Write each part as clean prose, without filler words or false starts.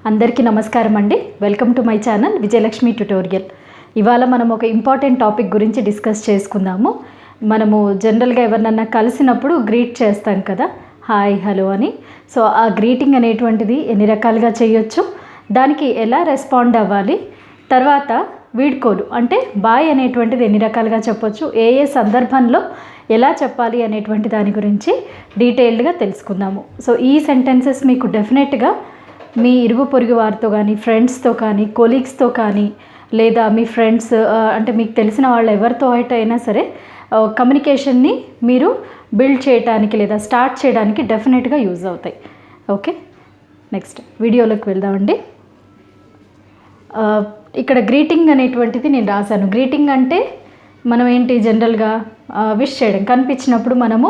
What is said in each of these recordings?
అందరికీ నమస్కారం అండి. Welcome to my channel Vijayalakshmi tutorial. ఇవాళ మనం ఒక ఇంపార్టెంట్ టాపిక్ గురించి డిస్కస్ చేసుకుందాము. మనము జనరల్గా ఎవరినన్నా కలిసినప్పుడు గ్రీట్ చేస్తాం కదా, హాయ్ హలో అని. సో ఆ గ్రీటింగ్ అనేటువంటిది ఎన్ని రకాలుగా చేయొచ్చు, దానికి ఎలా రెస్పాండ్ అవ్వాలి, తర్వాత వీడ్కోలు అంటే బాయ్ అనేటువంటిది ఎన్ని రకాలుగా చెప్పొచ్చు, ఏ ఏ సందర్భంలో ఎలా చెప్పాలి అనేటువంటి దాని గురించి డీటెయిల్డ్గా తెలుసుకుందాము. సో ఈ సెంటెన్సెస్ మీకు డెఫినెట్గా మీ ఇరుగు పొరుగు వారితో కానీ, ఫ్రెండ్స్తో కానీ, కొలీగ్స్తో కానీ, లేదా మీ ఫ్రెండ్స్ అంటే మీకు తెలిసిన వాళ్ళు ఎవరితో అయినా సరే కమ్యూనికేషన్ని మీరు బిల్డ్ చేయడానికి లేదా స్టార్ట్ చేయడానికి డెఫినెట్గా యూజ్ అవుతాయి. ఓకే, నెక్స్ట్ వీడియోలోకి వెళ్దామండి. ఇక్కడ గ్రీటింగ్ అనేటువంటిది నేను రాశాను. గ్రీటింగ్ అంటే మనం ఏంటి, జనరల్గా విష్ చేయడం, కనిపించినప్పుడు మనము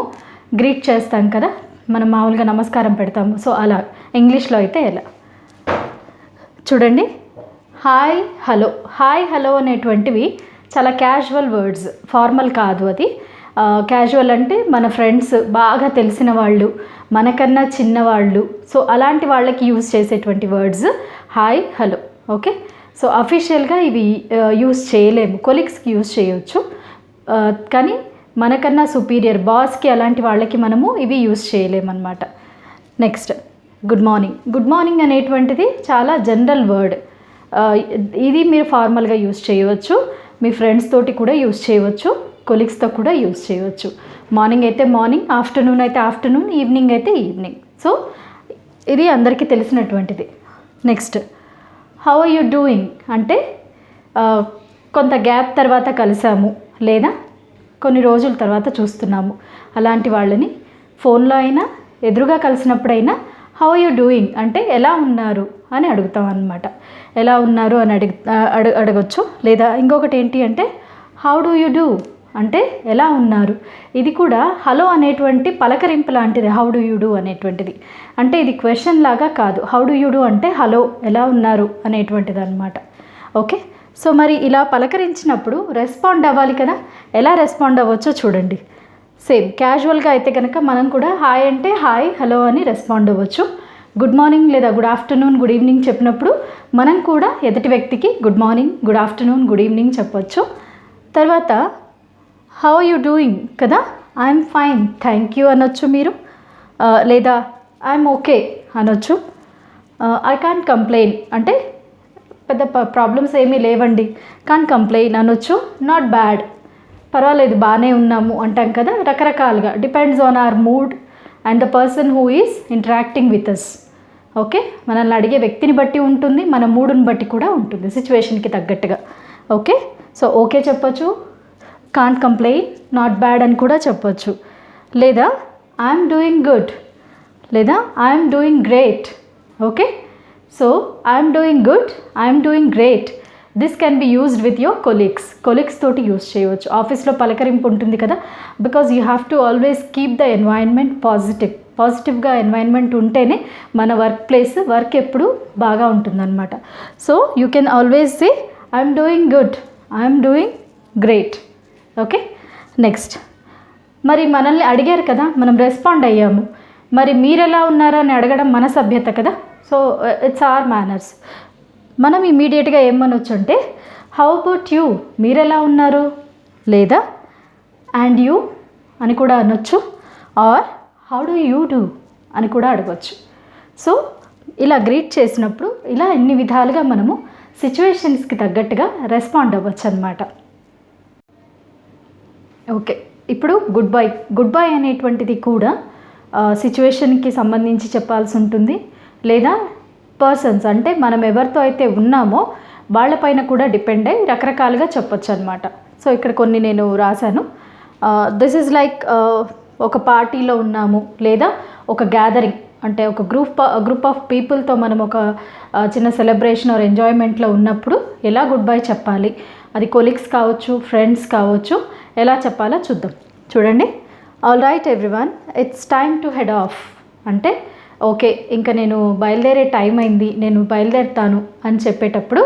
గ్రీట్ చేస్తాం కదా, మనం మామూలుగా నమస్కారం పెడతాము. సో అలా ఇంగ్లీష్లో అయితే ఎలా చూడండి, హాయ్ హలో. హాయ్ హలో అనేటువంటివి చాలా క్యాజువల్ వర్డ్స్, ఫార్మల్ కాదు. అది క్యాజువల్ అంటే మన ఫ్రెండ్స్, బాగా తెలిసిన వాళ్ళు, మనకన్నా చిన్నవాళ్ళు, సో అలాంటి వాళ్ళకి యూజ్ చేసేటువంటి words hi hello. Okay, so అఫీషియల్గా ఇవి యూజ్ చేయలేము, కొలీగ్స్కి యూజ్ చేయవచ్చు, కానీ మనకన్నా సుపీరియర్ బాస్కి అలాంటి వాళ్ళకి మనము ఇవి యూజ్ చేయలేమన్నమాట. Next good morning. Good morning అనేటువంటిది చాలా జనరల్ వర్డ్. ఇది మీరు ఫార్మల్గా యూజ్ చేయవచ్చు, మీ ఫ్రెండ్స్ తోటి కూడా యూజ్ చేయవచ్చు, కొలీగ్స్తో కూడా యూజ్ చేయవచ్చు. మార్నింగ్ అయితే మార్నింగ్, ఆఫ్టర్నూన్ అయితే ఆఫ్టర్నూన్, ఈవినింగ్ అయితే ఈవినింగ్. సో ఇది అందరికీ తెలిసినటువంటిది. Next how are you doing అంటే కొంత గ్యాప్ తర్వాత కలిసాము లేదా కొన్ని రోజుల తర్వాత చూస్తున్నాము, అలాంటి వాళ్ళని ఫోన్లో అయినా ఎదురుగా కలిసినప్పుడైనా హౌ ఆర్ యూ డూయింగ్ అంటే ఎలా ఉన్నారు అని అడుగుతాం అన్నమాట. ఎలా ఉన్నారు అని అడగొచ్చు. లేదా ఇంకొకటి ఏంటి అంటే హౌ డూ యూ డూ అంటే ఎలా ఉన్నారు. ఇది కూడా హలో అనేటువంటి పలకరింపు లాంటిది. హౌ డూ యూ డూ అనేటువంటిది అంటే ఇది క్వశ్చన్ లాగా కాదు. హౌ డూ యూ డూ అంటే హలో ఎలా ఉన్నారు అనేటువంటిది అన్నమాట. ఓకే, సో మరి ఇలా పలకరించినప్పుడు రెస్పాండ్ అవ్వాలి కదా, ఎలా రెస్పాండ్ అవ్వచ్చో చూడండి. సేమ్ క్యాజువల్గా అయితే కనుక మనం కూడా హాయ్ అంటే హాయ్ హలో అని రెస్పాండ్ అవ్వచ్చు. గుడ్ మార్నింగ్ లేదా గుడ్ ఆఫ్టర్నూన్, గుడ్ ఈవినింగ్ చెప్పినప్పుడు మనం కూడా ఎదుటి వ్యక్తికి good morning, good afternoon, good evening చెప్పవచ్చు. తర్వాత హౌ యూ డూయింగ్ కదా, ఐఎమ్ ఫైన్ థ్యాంక్ యూ అనొచ్చు మీరు, లేదా ఐఎమ్ ఓకే అనొచ్చు. ఐ కాంట్ కంప్లైన్ అంటే పెద్ద ప్రాబ్లమ్స్ ఏమీ లేవండి, కాంట్ కంప్లైన్ అనొచ్చు. నాట్ బ్యాడ్ పర్వాలేదు బాగానే ఉన్నాము అంటాం కదా, రకరకాలుగా depends on hour mood and the person who is interacting with us. Okay, మనల్ని అడిగే వ్యక్తిని బట్టి ఉంటుంది, మన మూడుని బట్టి కూడా ఉంటుంది, సిచ్యువేషన్కి తగ్గట్టుగా. ఓకే, సో ఓకే చెప్పొచ్చు, కాంట్ కంప్లైన్, నాట్ బ్యాడ్ అని కూడా చెప్పొచ్చు. లేదా ఐఎమ్ డూయింగ్ గుడ్ లేదా I'm doing great. Okay, so I'm doing good, I'm doing great. This can be used with your colleagues తోటి యూజ్ చేయవచ్చు. ఆఫీస్లో పలకరింపు ఉంటుంది కదా, because you have to always keep the environment పాజిటివ్గా ఎన్వైరన్మెంట్ ఉంటేనే మన work ఎప్పుడు బాగా ఉంటుందన్నమాట. So you can always say I'm doing good, I'm doing great. Okay, next మరి మనల్ని అడిగారు కదా, మనం రెస్పాండ్ అయ్యాము, మరి మీరు ఎలా ఉన్నారో అని అడగడం మన సభ్యత కదా. So it's our manners. మనం ఇమీడియట్గా ఏమనొచ్చు అంటే హౌ అబౌట్ యూ మీరు ఎలా ఉన్నారు, లేదా అండ్ యూ అని కూడా అనొచ్చు, or how do you do అని కూడా అడగవచ్చు. సో ఇలా గ్రీట్ చేసినప్పుడు ఇలా ఎన్ని విధాలుగా మనము సిచ్యువేషన్స్కి తగ్గట్టుగా రెస్పాండ్ అవ్వచ్చు అన్నమాట. ఓకే, ఇప్పుడు గుడ్ బై అనేటువంటిది కూడా సిచ్యువేషన్కి సంబంధించి చెప్పాల్సి ఉంటుంది, లేదా పర్సన్స్ అంటే మనం ఎవరితో అయితే ఉన్నామో వాళ్ళపైన కూడా డిపెండ్ అయ్యి రకరకాలుగా చెప్పొచ్చు అనమాట. సో ఇక్కడ కొన్ని నేను రాశాను. దిస్ ఈజ్ లైక్ ఒక పార్టీలో ఉన్నాము, లేదా ఒక గ్యాదరింగ్ అంటే ఒక గ్రూప్ ఆఫ్ పీపుల్తో మనం ఒక చిన్న సెలబ్రేషన్ ఆర్ ఎంజాయ్మెంట్లో ఉన్నప్పుడు ఎలా గుడ్ బై చెప్పాలి, అది కొలీగ్స్ కావచ్చు, ఫ్రెండ్స్ కావచ్చు, ఎలా చెప్పాలో చూద్దాం. చూడండి, all right everyone, it's time to head of అంటే ఓకే ఇంకా నేను బయలుదేరే టైం అయింది, నేను బయలుదేరుతాను అని చెప్పేటప్పుడు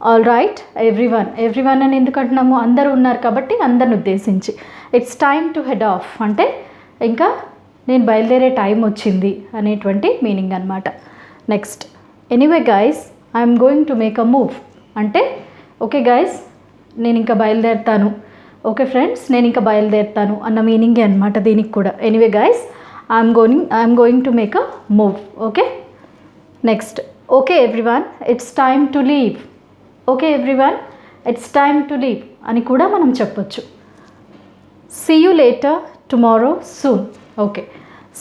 ఆల్ రైట్ ఎవ్రీవన్ అని ఎందుకు అంటున్నాము, అందరూ ఉన్నారు కాబట్టి అందరిని ఉద్దేశించి. It's time to head of అంటే ఇంకా నేను బయలుదేరే టైం వచ్చింది అనేటువంటి మీనింగ్ అనమాట. Next anyway guys I'm going to make a move అంటే ఓకే గైస్ నేను ఇంకా బయలుదేరుతాను, ఓకే ఫ్రెండ్స్ నేను ఇంకా బయలుదేరుతాను అన్న మీనింగే అనమాట దీనికి కూడా. Anyway guys I'm going to make a move. Okay next okay everyone it's time to leave. Okay everyone it's time to leave అని కూడా మనం చెప్పొచ్చు. See you later tomorrow soon. Okay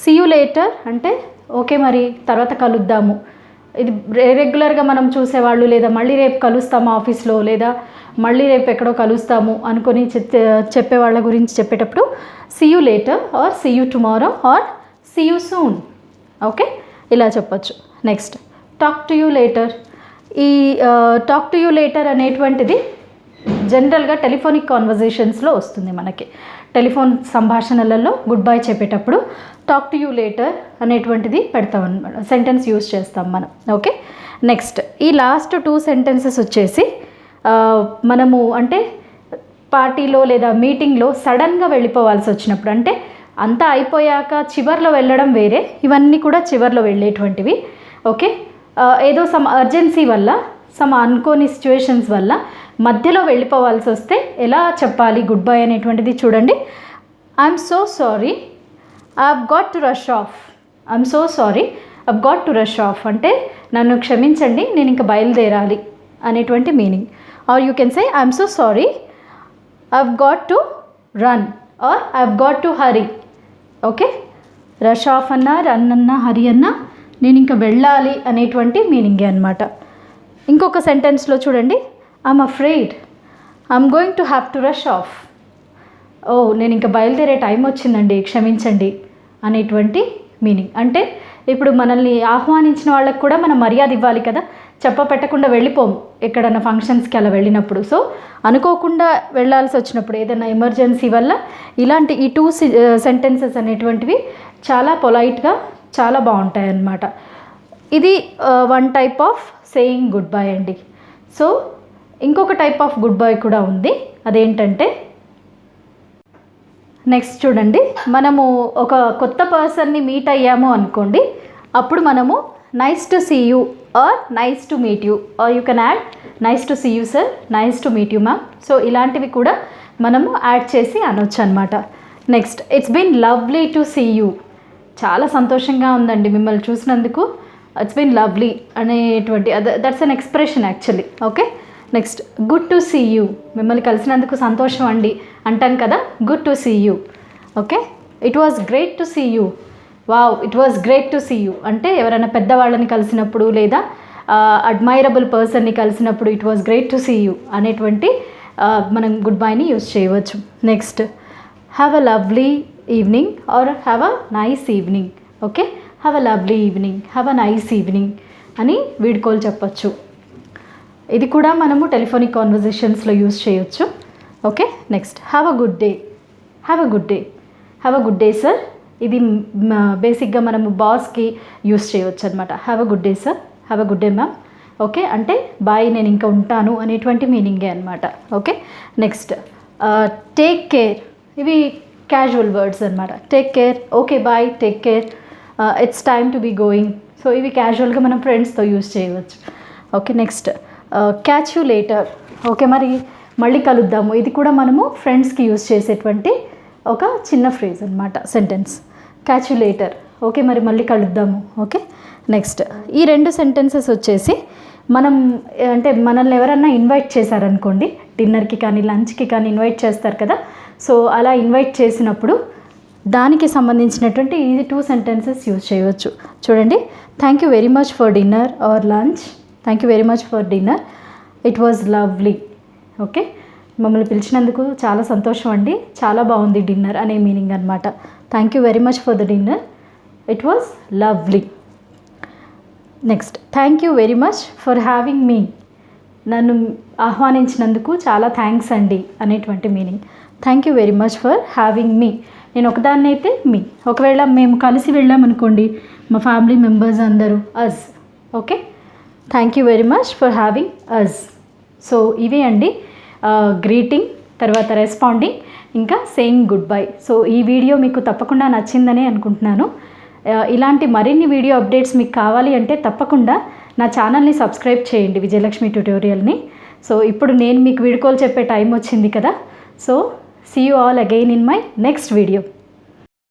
see you later అంటే okay మరి తర్వాత కలుద్దాము. ఇది రెగ్యులర్గా మనం చూసేవాళ్ళు లేదా మళ్ళీ రేపు కలుస్తాము ఆఫీస్లో లేదా మళ్ళీ రేపు ఎక్కడో కలుస్తాము అనుకొని చెప్పే వాళ్ళ గురించి చెప్పేటప్పుడు see you later or see you tomorrow or see you soon. Okay ఇలా చెప్పొచ్చు. Next talk to you later. ఈ టాక్ టు యూ లేటర్ అనేటువంటిది జనరల్గా టెలిఫోనిక్ కాన్వర్జేషన్స్లో వస్తుంది. మనకి టెలిఫోన్ సంభాషణలలో గుడ్ బై చెప్పేటప్పుడు టాక్ టు యూ లేటర్ అనేటువంటిది పెడతాం అన్నమాట, సెంటెన్స్ యూజ్ చేస్తాం మనం. ఓకే నెక్స్ట్ ఈ లాస్ట్ 2 సెంటెన్సెస్ వచ్చేసి మనము అంటే పార్టీలో లేదా మీటింగ్లో సడన్గా వెళ్ళిపోవాల్సి వచ్చినప్పుడు, అంటే అంతా అయిపోయాక చివర్లో వెళ్ళడం వేరే, ఇవన్నీ కూడా చివర్లో వెళ్ళేటువంటివి. ఓకే ఏదో సమ్ అర్జెన్సీ వల్ల సమ్ అనుకోని సిచ్యువేషన్స్ వల్ల మధ్యలో వెళ్ళిపోవాల్సి వస్తే ఎలా చెప్పాలి గుడ్ బై అనేటువంటిది చూడండి. I'm so sorry I've got to rush off. I'm so sorry I've got to rush off అంటే నన్ను క్షమించండి నేను ఇంకా బయలుదేరాలి అనేటువంటి meaning. Or you can say I'm so sorry I've got to run or I've got to hurry. Okay rush off అన్నా run అన్నా hurry అన్నా నేను ఇంకా వెళ్ళాలి అనేటువంటి మీనింగే అనమాట. ఇంకొక సెంటెన్స్లో చూడండి I'm afraid I'm going to have to rush off. ఓ నేను ఇంకా బయలుదేరే టైం వచ్చిందండి క్షమించండి అనేటువంటి మీనింగ్. అంటే ఇప్పుడు మనల్ని ఆహ్వానించిన వాళ్ళకి కూడా మనం మర్యాద ఇవ్వాలి కదా, చెప్ప పెట్టకుండా వెళ్ళిపోము ఎక్కడన్నా ఫంక్షన్స్కి అలా వెళ్ళినప్పుడు. సో అనుకోకుండా వెళ్ళాల్సి వచ్చినప్పుడు ఏదైనా ఎమర్జెన్సీ వల్ల ఇలాంటి ఈ 2 సెంటెన్సెస్ అనేటువంటివి చాలా పొలైట్గా చాలా బాగుంటాయి అన్నమాట. ఇది 1 type of saying good by అండి. సో ఇంకొక టైప్ ఆఫ్ గుడ్ బై కూడా ఉంది, అదేంటంటే నెక్స్ట్ చూడండి, మనము ఒక కొత్త పర్సన్ని మీట్ అయ్యాము అనుకోండి, అప్పుడు మనము nice to see you or nice to meet you or you can add nice to see you sir, nice to meet you ma'am. So ఇలాంటివి కూడా మనము యాడ్ చేసి అనొచ్చు అనమాట. Next it's been lovely to see you. చాలా సంతోషంగా ఉందండి మిమ్మల్ని చూసినందుకు, ఇట్స్ బీన్ లవ్లీ అనేటువంటి that's an expression actually. Okay next good to see you. మిమ్మల్ని కలిసినందుకు సంతోషం అండి అంటాను కదా, good to see you. Okay it was great to see you. Wow it was great to see you అంటే ఎవరైనా పెద్దవాళ్ళని కలిసినప్పుడు లేదా అడ్మైరబుల్ పర్సన్ని కలిసినప్పుడు it was great to see you అనేటువంటి మనం గుడ్ బైని యూజ్ చేయవచ్చు. Next have a lovely evening or have a nice evening. Okay have a lovely evening, have a nice evening అని వీడ్కోలు చెప్పచ్చు. ఇది కూడా మనము టెలిఫోనిక్ కాన్వర్జేషన్స్లో యూజ్ చేయొచ్చు. Okay next have a good day. Have a good day, have a good day sir. ఇది బేసిక్గా మనము బాస్కి యూజ్ చేయవచ్చు అనమాట. Have a good day sir, have a good day ma'am. Okay అంటే బాయ్ నేను ఇంకా ఉంటాను అనేటువంటి మీనింగే అనమాట. Okay next take care. ఇవి క్యాజువల్ వర్డ్స్ అనమాట. Take care, okay bye, take care, it's time to be going. So ఇవి క్యాజువల్గా మనం ఫ్రెండ్స్తో యూజ్ చేయవచ్చు. Okay next catch you later. Okay మరి మళ్ళీ కలుద్దాము. ఇది కూడా మనము ఫ్రెండ్స్కి యూజ్ చేసేటువంటి ఒక చిన్న ఫ్రేజ్ అనమాట, sentence. Catch you later, okay మరి మళ్ళీ కలుద్దాము. ఓకే నెక్స్ట్ ఈ 2 సెంటెన్సెస్ వచ్చేసి మనం అంటే మనల్ని ఎవరన్నా ఇన్వైట్ చేశారనుకోండి, డిన్నర్కి కానీ లంచ్కి కానీ ఇన్వైట్ చేస్తారు కదా, సో అలా ఇన్వైట్ చేసినప్పుడు దానికి సంబంధించినటువంటి ఈ 2 సెంటెన్సెస్ యూజ్ చేయవచ్చు. చూడండి thank you very much for dinner or lunch. Thank you very much for dinner, it was lovely. Okay మమ్మల్ని పిలిచినందుకు చాలా సంతోషం అండి, చాలా బాగుంది డిన్నర్ అనే మీనింగ్ అనమాట. Thank you very much for the dinner, it was lovely. Next thank you very much for having me. నన్ను ఆహ్వానించినందుకు చాలా థ్యాంక్స్ అండి అనేటువంటి meaning. Thank you very much for having me. నేను ఒకదాన్ని అయితే మీ, ఒకవేళ మేము కలిసి వెళ్ళామనుకోండి మా ఫ్యామిలీ మెంబర్స్ అందరూ us. Okay thank you very much for having us. So ఇవే అండి గ్రీటింగ్, తర్వాత రెస్పాండింగ్, ఇంకా సేయింగ్ గుడ్ బై. సో ఈ వీడియో మీకు తప్పకుండా నచ్చిందని అనుకుంటున్నాను. ఇలాంటి మరిన్ని వీడియో అప్డేట్స్ మీకు కావాలి అంటే తప్పకుండా నా ఛానల్ని సబ్స్క్రైబ్ చేయండి, విజయలక్ష్మి ట్యుటోరియల్ని. సో ఇప్పుడు నేను మీకు వీడ్కోలు చెప్పే టైం వచ్చింది కదా. So see you all again in my next video.